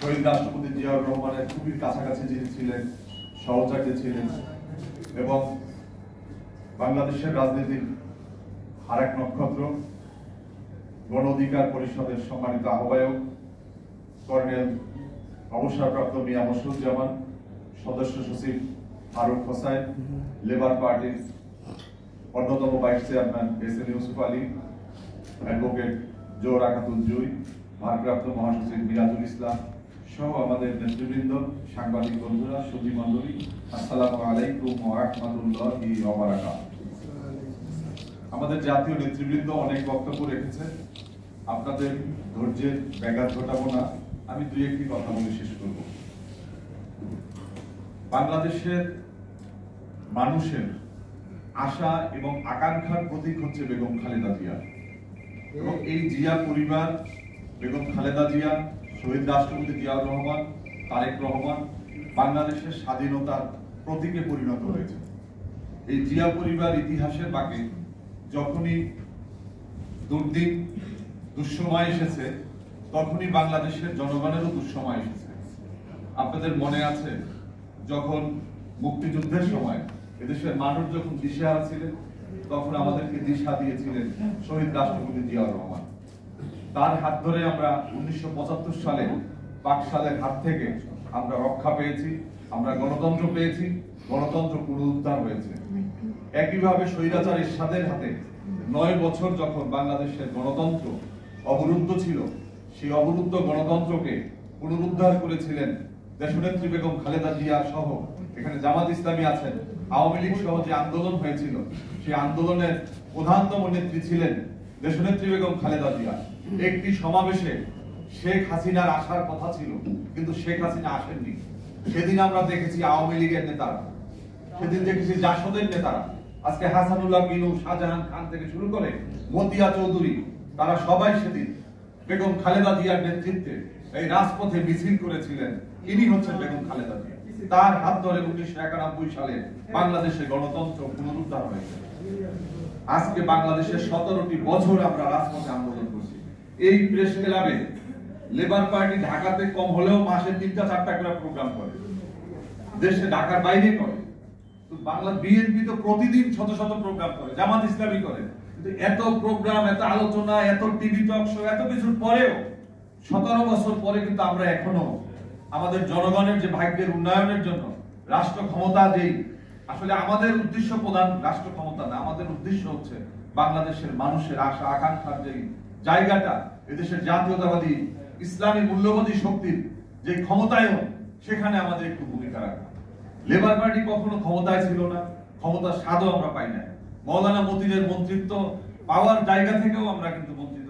শহীদ রাষ্ট্রপতি জিয়াউর রহমানের খুবই কাছাকাছি যিনি ছিলেন, সহচারী ছিলেন এবং বাংলাদেশের রাজনীতির আরেক নক্ষত্র, গণ অধিকার পরিষদের সম্মানিত আহ্বায়ক কর্নেল অবসরপ্রাপ্ত মিয়া মসরুজ্জামান, সদস্য সচিব ফারুক হোসাইন, লেবার পার্টির অন্যতম vice chairman S N. Yusuf Ali, advocate Zohra Khatun Jui, ভারপ্রাপ্ত মহাসচিব মিরাজুল ইসলাম সহ আমাদের নেতৃবৃন্দ, সাংবাদিক বন্ধুরা, সুধী মণ্ডলী, আসসালামু আলাইকুম ওয়া রাহমাতুল্লাহি ওয়া বারাকাতুহু। আমাদের জাতীয় নেতৃবৃন্দ অনেক বক্তব্য রেখেছে, আপনাদের ধৈর্যের ব্যাঘাত ঘটাবো না, আমি দুই একটি কথা বলে শেষ করব। বাংলাদেশের মানুষের আশা এবং আকাঙ্ক্ষার প্রতীক হচ্ছে বেগম খালেদা জিয়া এবং এই জিয়া পরিবার, বেগম খালেদা জিয়া, শহীদ রাষ্ট্রপতি জিয়াউর রহমান, তারেক রহমান বাংলাদেশের স্বাধীনতার প্রতীকে পরিণত হয়েছে। এই জিয়া পরিবার ইতিহাসের বাঁকে যখনই দুর্দিন দুঃসময় এসেছে, তখনই বাংলাদেশের জনগণেরও দুঃসময় এসেছে। আপনাদের মনে আছে যখন মুক্তিযুদ্ধের সময় এদেশের মানুষ যখন দিশেহারা ছিলেন, তখন আমাদেরকে দিশা দিয়েছিলেন শহীদ রাষ্ট্রপতি জিয়াউর রহমান। তার হাত ধরে আমরা 1975 সালে পাকশালের হাত থেকে আমরা রক্ষা পেয়েছি, আমরা গণতন্ত্র পেয়েছি, গণতন্ত্র পুনরুদ্ধার হয়েছে। একইভাবে স্বৈরাচার এরশাদের হাতে 9 বছর যখন বাংলাদেশের গণতন্ত্র অবরুদ্ধ ছিল, সেই অবরুদ্ধ গণতন্ত্রকে পুনরুদ্ধার করেছিলেন দেশনেত্রী বেগম খালেদা জিয়া সহ, এখানে জামাত ইসলামী আছেন, আওয়ামী লীগ সহ যে আন্দোলন হয়েছিল, সেই আন্দোলনের প্রধানতম নেত্রী ছিলেন দেশনেত্রী বেগম খালেদা জিয়া। একটি সমাবেশে শেখ হাসিনার আসার কথা ছিল, কিন্তু শেখ হাসিনা আসেননি। সেদিন আমরা দেখেছি আওয়ামী লীগের নেতারা, সেদিন দেখেছি জাসদের নেতারা, আজকে হাসানুল্লাহ বিনু, শাহজাহান খান থেকে শুরু করে মতিয়া চৌধুরী, তারা সবাই সেদিন বেগম খালেদা জিয়ার নেতৃত্বে এই রাজপথে মিছিল করেছিলেন। ইনি হচ্ছেন বেগম খালেদা জিয়া। তার হাত ধরে 1991 সালে বাংলাদেশে গণতন্ত্র পুনরুদ্ধার হয়েছে। আজকে বাংলাদেশের 17টি বছর আমরা রাজপথে আন্দোলন করছি। এই প্রেস ক্লাবে লেবার পার্টি ঢাকাতে কম হলেও মাসে 3টা-4টা করে প্রোগ্রাম করে, দেশে ঢাকার বাইরে করে। তো বাংলা বিএনপি তো প্রতিদিন শত শত প্রোগ্রাম করে, জামাত ইসলামী করে, কিন্তু এত প্রোগ্রাম, এত আলোচনা, এত টিভি টক শো, এত কিছুর পরেও 17 বছর পরে কিন্তু আমরা এখনো আমাদের জনগণের যে ভাগ্যের উন্নয়নের জন্য রাষ্ট্র ক্ষমতা, যেই আসলে আমাদের উদ্দেশ্য প্রধান রাষ্ট্র ক্ষমতা না, আমাদের উদ্দেশ্য হচ্ছে বাংলাদেশের মানুষের আশা আকাঙ্ক্ষার যে জায়গাটা, এদেশের জাতীয়তাবাদী ইসলামী মূল্যবোধী শক্তির যে ক্ষমতায়ন, সেখানে আমাদের একটু ভূমিকা রাখা। লেবার পার্টি কখনো ক্ষমতায় ছিল না, ক্ষমতার স্বাদও আমরা পাই না। মৌলানা মতিনের মন্ত্রিত্ব পাওয়ার জায়গা থেকেও আমরা কিন্তু মন্ত্রিত্ব